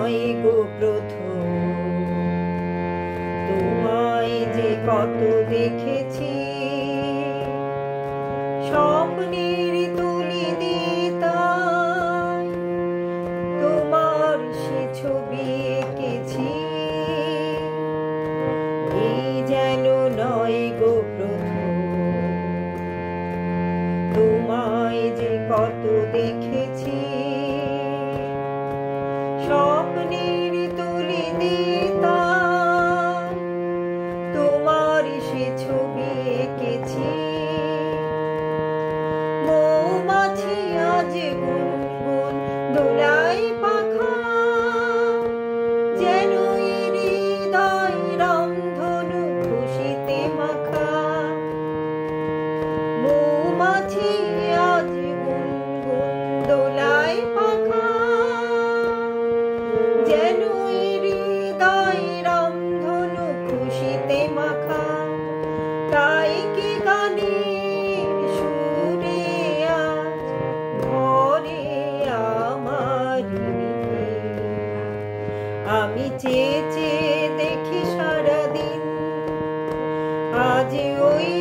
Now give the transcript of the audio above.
নয় গো প্রথম, তোমায় যে কত দেখেছি স্বপ্নের তুলি দিতাম, তোমার সে ছবি এঁকেছি, এই যেন নয় গো প্রথম, তোমায় যে কত দেখেছি স্বপ্নের তুলি দিতাম, তোমার সে ছবি এঁকেছি। মৌমাছি আজ গুনগুন দোলায় পাখা, যেন হৃদয় রামধনু খুশিতে মাখা। মৌমাছি আজ গুনগুন দোলায় পাখা, যেন হৃদয় রামধনু খুশিতে মাখা। তাই কি গানের সুরে আজ ভরে আমার হৃদয়। আমি চেয়ে চেয়ে দেখি সারাদিন, আজ ওই